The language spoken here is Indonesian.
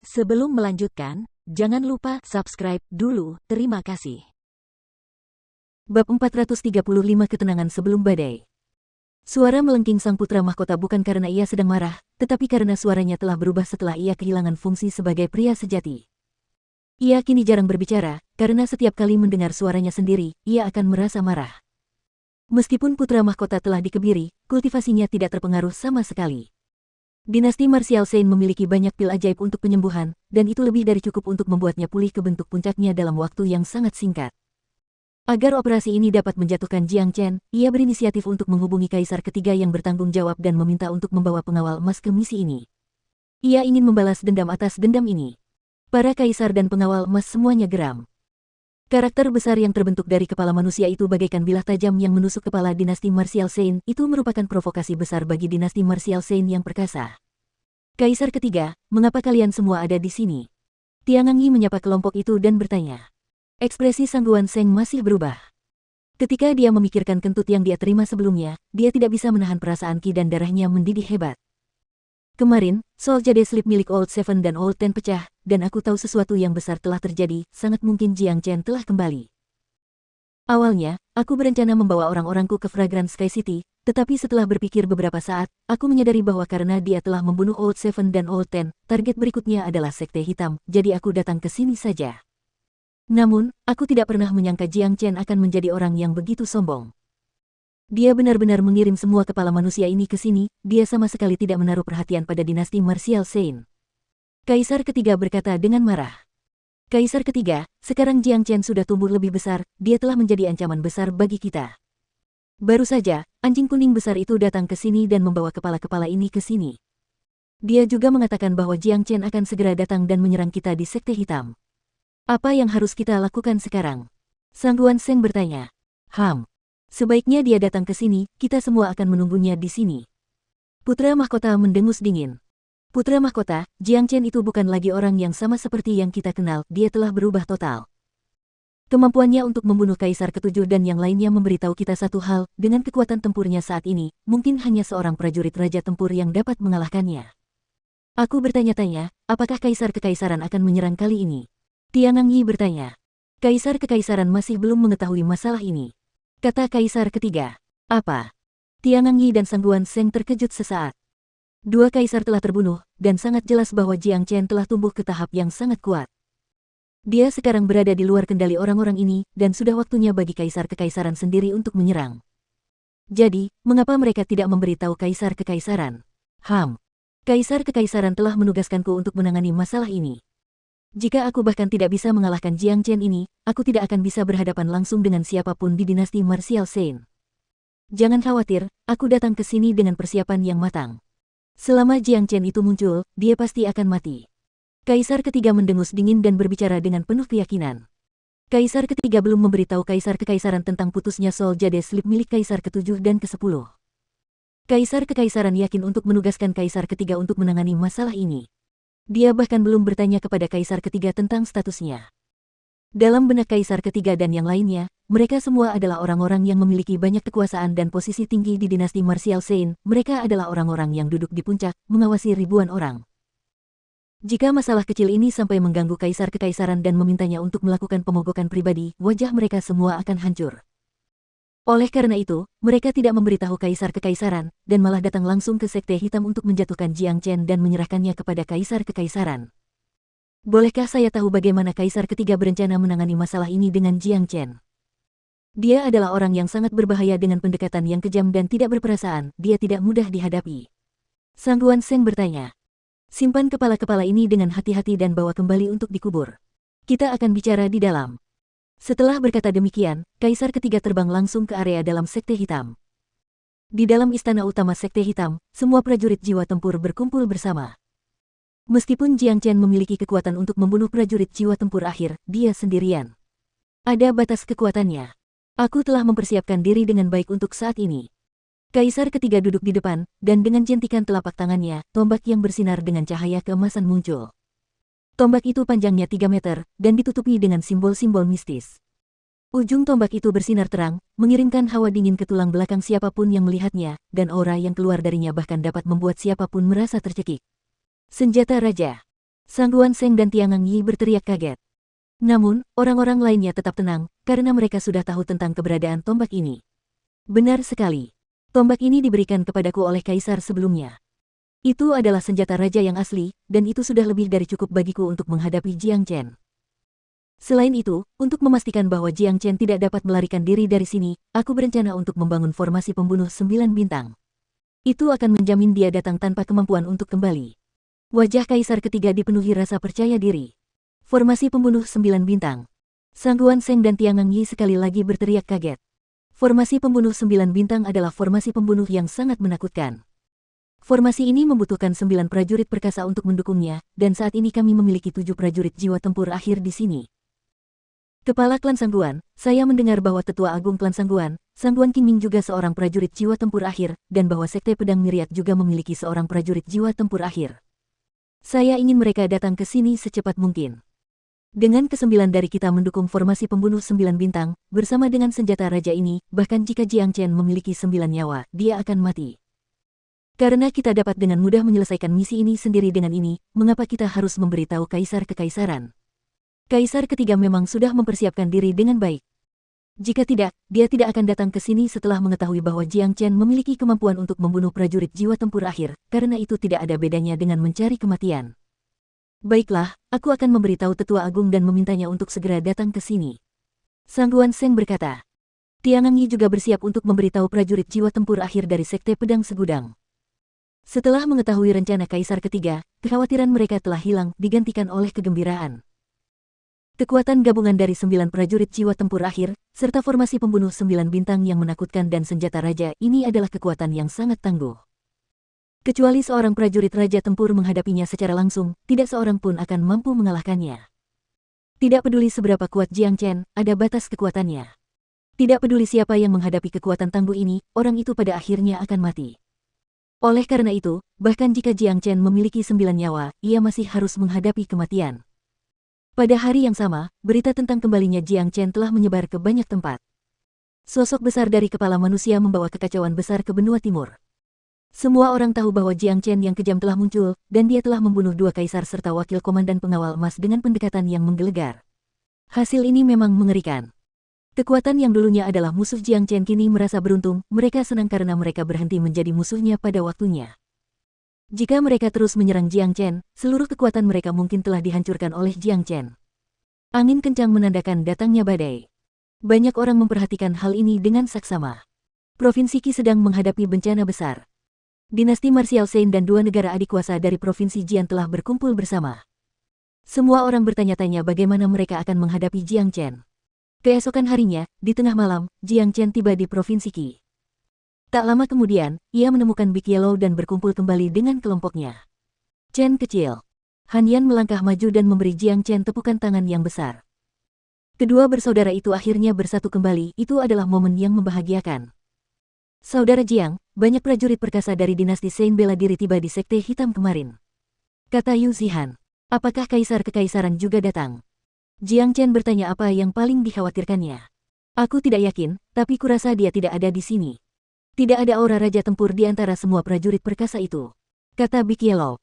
Sebelum melanjutkan, jangan lupa subscribe dulu, terima kasih. Bab 435 Ketenangan Sebelum Badai. Suara melengking sang putra mahkota bukan karena ia sedang marah, tetapi karena suaranya telah berubah setelah ia kehilangan fungsi sebagai pria sejati. Ia kini jarang berbicara, karena setiap kali mendengar suaranya sendiri, ia akan merasa marah. Meskipun putra mahkota telah dikebiri, kultivasinya tidak terpengaruh sama sekali. Dinasti Martial Saint memiliki banyak pil ajaib untuk penyembuhan, dan itu lebih dari cukup untuk membuatnya pulih ke bentuk puncaknya dalam waktu yang sangat singkat. Agar operasi ini dapat menjatuhkan Jiang Chen, ia berinisiatif untuk menghubungi Kaisar Ketiga yang bertanggung jawab dan meminta untuk membawa pengawal emas ke misi ini. Ia ingin membalas dendam atas dendam ini. Para kaisar dan pengawal emas semuanya geram. Karakter besar yang terbentuk dari kepala manusia itu bagaikan bilah tajam yang menusuk kepala dinasti Martial Saint, itu merupakan provokasi besar bagi dinasti Martial Saint yang perkasa. Kaisar Ketiga, mengapa kalian semua ada di sini? Tiangang Yi menyapa kelompok itu dan bertanya. Ekspresi Sang Guan Seng masih berubah. Ketika dia memikirkan kentut yang dia terima sebelumnya, dia tidak bisa menahan perasaan ki dan darahnya mendidih hebat. Kemarin, Soul Jade Sleep milik Old Seven dan Old Ten pecah, dan aku tahu sesuatu yang besar telah terjadi, sangat mungkin Jiang Chen telah kembali. Awalnya, aku berencana membawa orang-orangku ke Fragrant Sky City, tetapi setelah berpikir beberapa saat, aku menyadari bahwa karena dia telah membunuh Old Seven dan Old Ten, target berikutnya adalah Sekte Hitam, jadi aku datang ke sini saja. Namun, aku tidak pernah menyangka Jiang Chen akan menjadi orang yang begitu sombong. Dia benar-benar mengirim semua kepala manusia ini ke sini, dia sama sekali tidak menaruh perhatian pada dinasti Martial Saint. Kaisar Ketiga berkata dengan marah. Kaisar Ketiga, sekarang Jiang Chen sudah tumbuh lebih besar, dia telah menjadi ancaman besar bagi kita. Baru saja, anjing kuning besar itu datang ke sini dan membawa kepala-kepala ini ke sini. Dia juga mengatakan bahwa Jiang Chen akan segera datang dan menyerang kita di Sekte Hitam. Apa yang harus kita lakukan sekarang? Sang Guan Seng bertanya. Sebaiknya dia datang ke sini, kita semua akan menunggunya di sini. Putra Mahkota mendengus dingin. Putra Mahkota, Jiang Chen itu bukan lagi orang yang sama seperti yang kita kenal, dia telah berubah total. Kemampuannya untuk membunuh Kaisar Ketujuh dan yang lainnya memberitahu kita satu hal, dengan kekuatan tempurnya saat ini, mungkin hanya seorang prajurit Raja Tempur yang dapat mengalahkannya. Aku bertanya-tanya, apakah Kaisar Kekaisaran akan menyerang kali ini? Tiangang Yi bertanya. Kaisar Kekaisaran masih belum mengetahui masalah ini. Kata Kaisar Ketiga. Apa? Tiangang Yi dan Sang Guan Seng terkejut sesaat. Dua kaisar telah terbunuh, dan sangat jelas bahwa Jiang Chen telah tumbuh ke tahap yang sangat kuat. Dia sekarang berada di luar kendali orang-orang ini, dan sudah waktunya bagi Kaisar Kekaisaran sendiri untuk menyerang. Jadi, mengapa mereka tidak memberitahu Kaisar Kekaisaran? Kaisar Kekaisaran telah menugaskanku untuk menangani masalah ini. Jika aku bahkan tidak bisa mengalahkan Jiang Chen ini, aku tidak akan bisa berhadapan langsung dengan siapapun di dinasti Martial Saint. Jangan khawatir, aku datang ke sini dengan persiapan yang matang. Selama Jiang Chen itu muncul, dia pasti akan mati. Kaisar Ketiga mendengus dingin dan berbicara dengan penuh keyakinan. Kaisar Ketiga belum memberitahu Kaisar Kekaisaran tentang putusnya Soul Jade Sleep milik Kaisar Ketujuh dan Ke-10. Kaisar Kekaisaran yakin untuk menugaskan Kaisar Ketiga untuk menangani masalah ini. Dia bahkan belum bertanya kepada Kaisar Ketiga tentang statusnya. Dalam benak Kaisar Ketiga dan yang lainnya, mereka semua adalah orang-orang yang memiliki banyak kekuasaan dan posisi tinggi di dinasti Martial Saint, mereka adalah orang-orang yang duduk di puncak, mengawasi ribuan orang. Jika masalah kecil ini sampai mengganggu Kaisar Kekaisaran dan memintanya untuk melakukan pemogokan pribadi, wajah mereka semua akan hancur. Oleh karena itu, mereka tidak memberitahu Kaisar Kekaisaran, dan malah datang langsung ke Sekte Hitam untuk menjatuhkan Jiang Chen dan menyerahkannya kepada Kaisar Kekaisaran. Bolehkah saya tahu bagaimana Kaisar Ketiga berencana menangani masalah ini dengan Jiang Chen? Dia adalah orang yang sangat berbahaya dengan pendekatan yang kejam dan tidak berperasaan, dia tidak mudah dihadapi. Sang Guan Seng bertanya. Simpan kepala-kepala ini dengan hati-hati dan bawa kembali untuk dikubur. Kita akan bicara di dalam. Setelah berkata demikian, Kaisar Ketiga terbang langsung ke area dalam Sekte Hitam. Di dalam istana utama Sekte Hitam, semua prajurit jiwa tempur berkumpul bersama. Meskipun Jiang Chen memiliki kekuatan untuk membunuh prajurit jiwa tempur akhir, dia sendirian. Ada batas kekuatannya. Aku telah mempersiapkan diri dengan baik untuk saat ini. Kaisar Ketiga duduk di depan, dan dengan jentikan telapak tangannya, tombak yang bersinar dengan cahaya keemasan muncul. Tombak itu panjangnya 3 meter, dan ditutupi dengan simbol-simbol mistis. Ujung tombak itu bersinar terang, mengirimkan hawa dingin ke tulang belakang siapapun yang melihatnya, dan aura yang keluar darinya bahkan dapat membuat siapapun merasa tercekik. Senjata Raja. Sang Guanseng dan Tiangang Yi berteriak kaget. Namun, orang-orang lainnya tetap tenang, karena mereka sudah tahu tentang keberadaan tombak ini. Benar sekali. Tombak ini diberikan kepadaku oleh kaisar sebelumnya. Itu adalah senjata raja yang asli, dan itu sudah lebih dari cukup bagiku untuk menghadapi Jiang Chen. Selain itu, untuk memastikan bahwa Jiang Chen tidak dapat melarikan diri dari sini, aku berencana untuk membangun formasi pembunuh 9 bintang. Itu akan menjamin dia datang tanpa kemampuan untuk kembali. Wajah kaisar ketiga dipenuhi rasa percaya diri. Formasi pembunuh 9 bintang. Sang Guanseng dan Tiangang Yi sekali lagi berteriak kaget. Formasi pembunuh 9 bintang adalah formasi pembunuh yang sangat menakutkan. Formasi ini membutuhkan 9 prajurit perkasa untuk mendukungnya, dan saat ini kami memiliki 7 prajurit jiwa tempur akhir di sini. Kepala klan Sangguan, saya mendengar bahwa tetua agung klan Sangguan Qingming juga seorang prajurit jiwa tempur akhir, dan bahwa Sekte Pedang Myriad juga memiliki seorang prajurit jiwa tempur akhir. Saya ingin mereka datang ke sini secepat mungkin. Dengan ke-9 dari kita mendukung formasi pembunuh 9 bintang, bersama dengan senjata raja ini, bahkan jika Jiang Chen memiliki 9 nyawa, dia akan mati. Karena kita dapat dengan mudah menyelesaikan misi ini sendiri dengan ini, mengapa kita harus memberitahu kaisar kekaisaran? Kaisar ketiga memang sudah mempersiapkan diri dengan baik. Jika tidak, dia tidak akan datang ke sini setelah mengetahui bahwa Jiang Chen memiliki kemampuan untuk membunuh prajurit jiwa tempur akhir, karena itu tidak ada bedanya dengan mencari kematian. Baiklah, aku akan memberitahu tetua agung dan memintanya untuk segera datang ke sini. Sang Guanseng berkata. Tiangang Yi juga bersiap untuk memberitahu prajurit jiwa tempur akhir dari Sekte Pedang Segudang. Setelah mengetahui rencana kaisar ketiga, kekhawatiran mereka telah hilang, digantikan oleh kegembiraan. Kekuatan gabungan dari 9 prajurit jiwa tempur akhir, serta formasi pembunuh 9 bintang yang menakutkan dan senjata raja ini adalah kekuatan yang sangat tangguh. Kecuali seorang prajurit raja tempur menghadapinya secara langsung, tidak seorang pun akan mampu mengalahkannya. Tidak peduli seberapa kuat Jiang Chen, ada batas kekuatannya. Tidak peduli siapa yang menghadapi kekuatan tangguh ini, orang itu pada akhirnya akan mati. Oleh karena itu, bahkan jika Jiang Chen memiliki 9 nyawa, ia masih harus menghadapi kematian. Pada hari yang sama, berita tentang kembalinya Jiang Chen telah menyebar ke banyak tempat. Sosok besar dari kepala manusia membawa kekacauan besar ke benua timur. Semua orang tahu bahwa Jiang Chen yang kejam telah muncul, dan dia telah membunuh 2 kaisar serta wakil komandan pengawal emas dengan pendekatan yang menggelegar. Hasil ini memang mengerikan. Kekuatan yang dulunya adalah musuh Jiang Chen kini merasa beruntung, mereka senang karena mereka berhenti menjadi musuhnya pada waktunya. Jika mereka terus menyerang Jiang Chen, seluruh kekuatan mereka mungkin telah dihancurkan oleh Jiang Chen. Angin kencang menandakan datangnya badai. Banyak orang memperhatikan hal ini dengan saksama. Provinsi Qi sedang menghadapi bencana besar. Dinasti marsial Shen dan 2 negara adik kuasa dari Provinsi Jian telah berkumpul bersama. Semua orang bertanya-tanya bagaimana mereka akan menghadapi Jiang Chen. Keesokan harinya, di tengah malam, Jiang Chen tiba di Provinsi Qi. Tak lama kemudian, ia menemukan Big Yellow dan berkumpul kembali dengan kelompoknya. Chen kecil. Han Yan melangkah maju dan memberi Jiang Chen tepukan tangan yang besar. Kedua bersaudara itu akhirnya bersatu kembali, itu adalah momen yang membahagiakan. Saudara Jiang, banyak prajurit perkasa dari dinasti Shen bela diri tiba di Sekte Hitam kemarin. Kata Yu Zihan. Apakah kaisar kekaisaran juga datang? Jiang Chen bertanya apa yang paling dikhawatirkannya. Aku tidak yakin, tapi kurasa dia tidak ada di sini. Tidak ada aura raja tempur di antara semua prajurit perkasa itu. Kata Big Yellow.